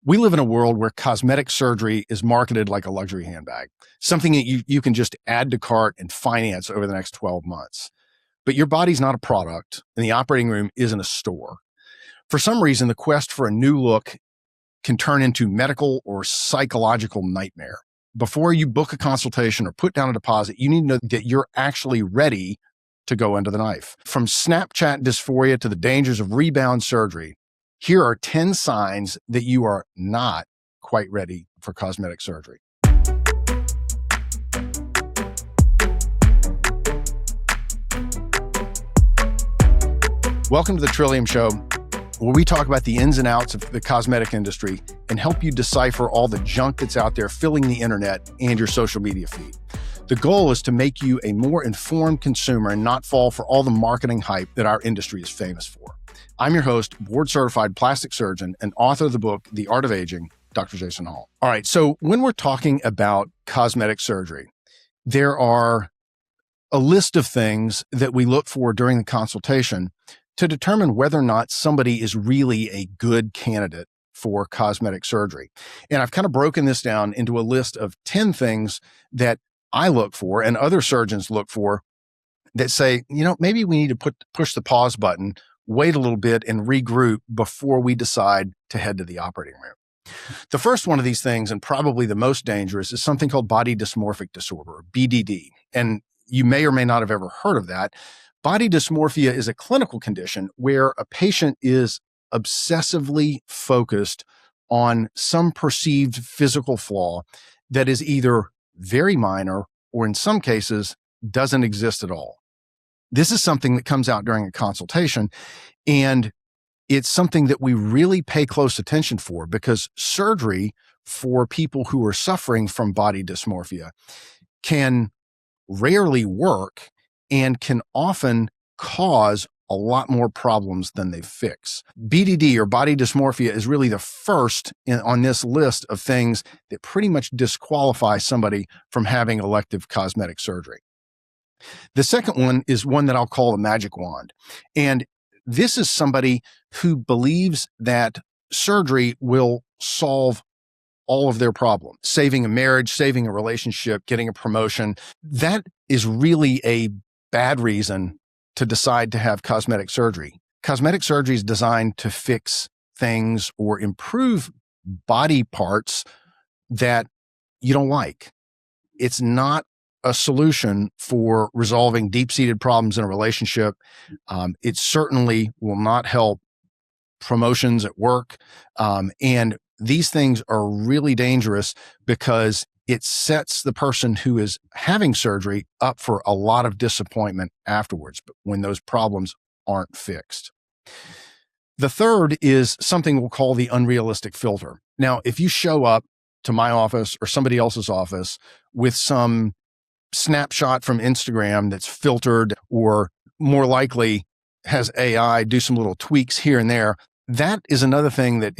We live in a world where cosmetic surgery is marketed like a luxury handbag, something that you can just add to cart and finance over the next 12 months. But your body's not a product, and the operating room isn't a store. For some reason, the quest for a new look can turn into medical or psychological nightmare. Before you book a consultation or put down a deposit, you need to know that you're actually ready to go under the knife. From Snapchat dysphoria to the dangers of rebound surgery, here are 10 signs that you are not quite ready for cosmetic surgery. Welcome to the Trillium Show, where we talk about the ins and outs of the cosmetic industry and help you decipher all the junk that's out there filling the internet and your social media feed. The goal is to make you a more informed consumer and not fall for all the marketing hype that our industry is famous for. I'm your host, board-certified plastic surgeon and author of the book, The Art of Aging, Dr. Jason Hall. All right, so when we're talking about cosmetic surgery, there are a list of things that we look for during the consultation to determine whether or not somebody is really a good candidate for cosmetic surgery. And I've kind of broken this down into a list of 10 things that I look for and other surgeons look for that say, maybe we need to push the pause button, wait a little bit and regroup before we decide to head to the operating room. The first one of these things, and probably the most dangerous, is something called body dysmorphic disorder, or BDD. And you may or may not have ever heard of that. Body dysmorphia is a clinical condition where a patient is obsessively focused on some perceived physical flaw that is either very minor or in some cases doesn't exist at all. This is something that comes out during a consultation, and it's something that we really pay close attention for because surgery for people who are suffering from body dysmorphia can rarely work and can often cause a lot more problems than they fix. BDD, or body dysmorphia, is really the first on this list of things that pretty much disqualify somebody from having elective cosmetic surgery. The second one is one that I'll call the magic wand. And this is somebody who believes that surgery will solve all of their problems, saving a marriage, saving a relationship, getting a promotion. That is really a bad reason to decide to have cosmetic surgery. Cosmetic surgery is designed to fix things or improve body parts that you don't like. It's not a solution for resolving deep-seated problems in a relationship. It certainly will not help promotions at work. And these things are really dangerous because it sets the person who is having surgery up for a lot of disappointment afterwards when those problems aren't fixed. The third is something we'll call the unrealistic filter. Now, if you show up to my office or somebody else's office with some snapshot from Instagram that's filtered or more likely has AI do some little tweaks here and there, that is another thing that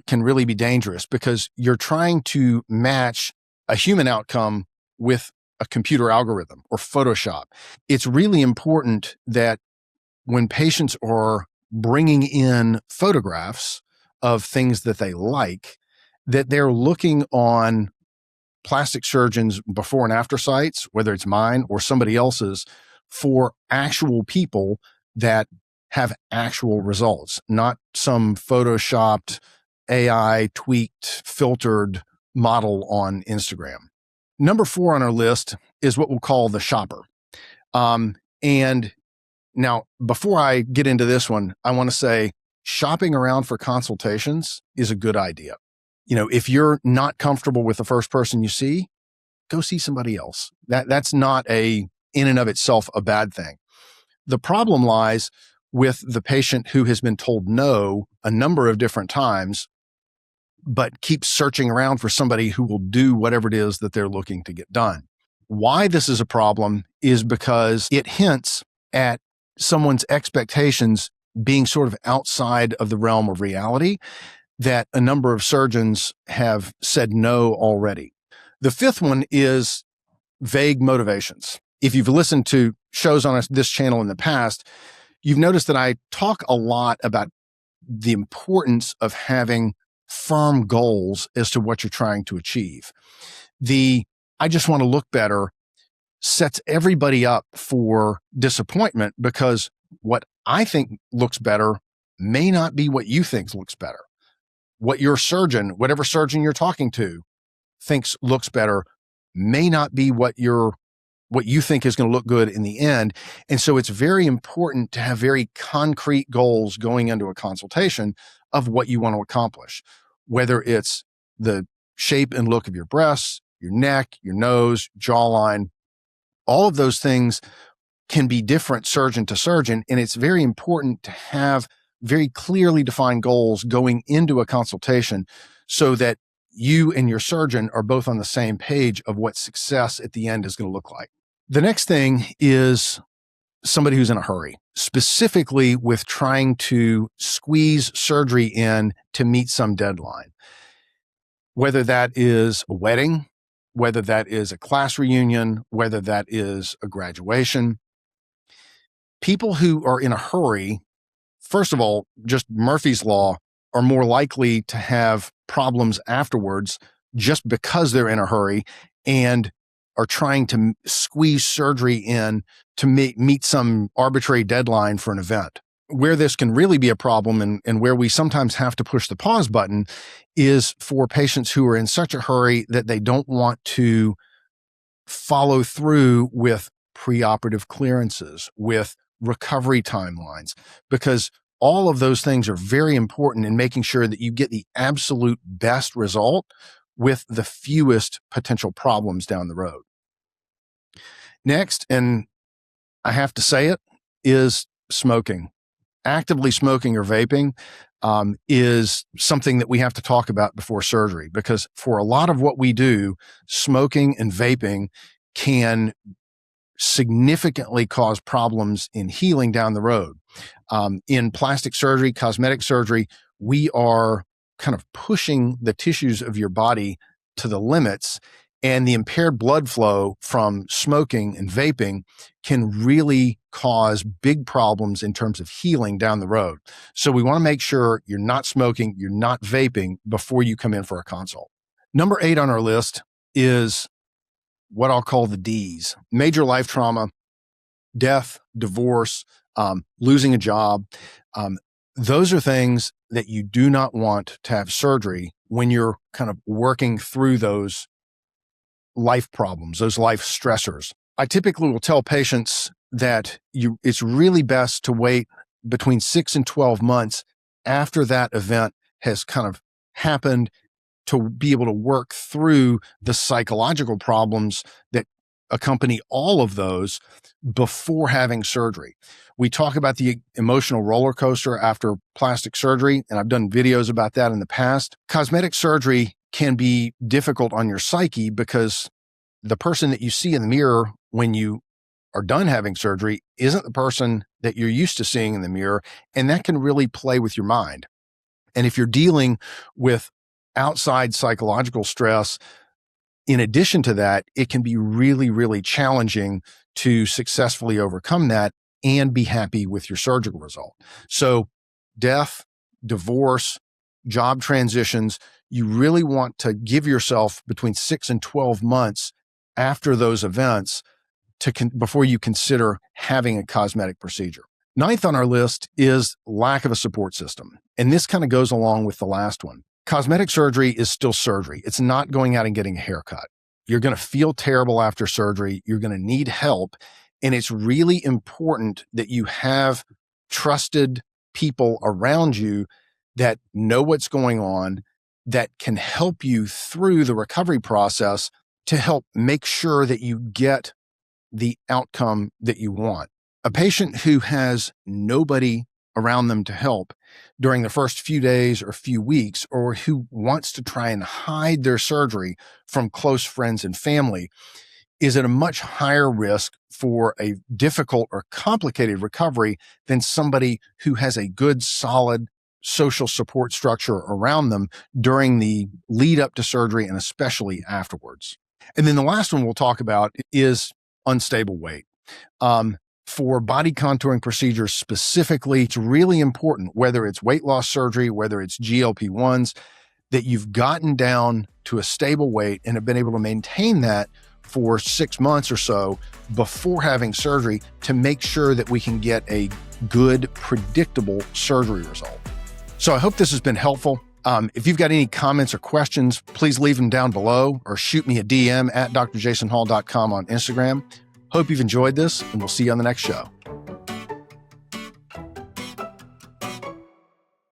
can really be dangerous because you're trying to match a human outcome with a computer algorithm or Photoshop. It's really important that when patients are bringing in photographs of things that they like, that they're looking on plastic surgeons' before and after sites, whether it's mine or somebody else's, for actual people that have actual results, not some photoshopped, AI tweaked, filtered model on Instagram. Number 4 on our list is what we'll call the shopper. And now, before I get into this one, I want to say shopping around for consultations is a good idea. If you're not comfortable with the first person you see, go see somebody else. That's not in and of itself a bad thing. The problem lies with the patient who has been told no a number of different times, but keeps searching around for somebody who will do whatever it is that they're looking to get done. Why this is a problem is because it hints at someone's expectations being sort of outside of the realm of reality that a number of surgeons have said no already. The fifth one is vague motivations. If you've listened to shows on this channel in the past, you've noticed that I talk a lot about the importance of having firm goals as to what you're trying to achieve. I just want to look better sets everybody up for disappointment, because what I think looks better may not be what you think looks better. What your surgeon, whatever surgeon you're talking to, thinks looks better may not be what you think is going to look good in the end. And so it's very important to have very concrete goals going into a consultation of what you want to accomplish, whether it's the shape and look of your breasts, your neck, your nose, jawline. All of those things can be different surgeon to surgeon, and it's very important to have very clearly defined goals going into a consultation so that you and your surgeon are both on the same page of what success at the end is going to look like. The next thing is somebody who's in a hurry, specifically with trying to squeeze surgery in to meet some deadline. Whether that is a wedding, whether that is a class reunion, whether that is a graduation. People who are in a hurry, first of all, just Murphy's Law, are more likely to have problems afterwards just because they're in a hurry and are trying to squeeze surgery in to meet some arbitrary deadline for an event. Where this can really be a problem, and where we sometimes have to push the pause button, is for patients who are in such a hurry that they don't want to follow through with preoperative clearances, with recovery timelines, because all of those things are very important in making sure that you get the absolute best result with the fewest potential problems down the road. Next, and I have to say it, is smoking. Actively smoking or vaping is something that we have to talk about before surgery, because for a lot of what we do, smoking and vaping can significantly cause problems in healing down the road. In plastic surgery, cosmetic surgery, we are kind of pushing the tissues of your body to the limits, and the impaired blood flow from smoking and vaping can really cause big problems in terms of healing down the road. So we want to make sure you're not smoking, you're not vaping before you come in for a consult. Number 8 on our list is what I'll call the Ds: major life trauma, death, divorce, losing a job. Those are things that you do not want to have surgery when you're kind of working through those life problems, those life stressors. I typically will tell patients that it's really best to wait between 6 and 12 months after that event has kind of happened to be able to work through the psychological problems that accompany all of those before having surgery. We talk about the emotional roller coaster after plastic surgery, and I've done videos about that in the past. Cosmetic surgery can be difficult on your psyche because the person that you see in the mirror when you are done having surgery isn't the person that you're used to seeing in the mirror, and that can really play with your mind. And if you're dealing with outside psychological stress, in addition to that, it can be really, really challenging to successfully overcome that and be happy with your surgical result. So death, divorce, job transitions, you really want to give yourself between 6 and 12 months after those events before you consider having a cosmetic procedure. 9th on our list is lack of a support system. And this kind of goes along with the last one. Cosmetic surgery is still surgery. It's not going out and getting a haircut. You're going to feel terrible after surgery. You're going to need help. And it's really important that you have trusted people around you that know what's going on, that can help you through the recovery process to help make sure that you get the outcome that you want. A patient who has nobody around them to help during the first few days or few weeks, or who wants to try and hide their surgery from close friends and family, is at a much higher risk for a difficult or complicated recovery than somebody who has a good, solid social support structure around them during the lead up to surgery and especially afterwards. And then the last one we'll talk about is unstable weight. For body contouring procedures specifically, it's really important, whether it's weight loss surgery, whether it's GLP-1s, that you've gotten down to a stable weight and have been able to maintain that for 6 months or so before having surgery to make sure that we can get a good, predictable surgery result. So I hope this has been helpful. If you've got any comments or questions, please leave them down below or shoot me a DM at drjasonhall.com on Instagram. Hope you've enjoyed this, and we'll see you on the next show.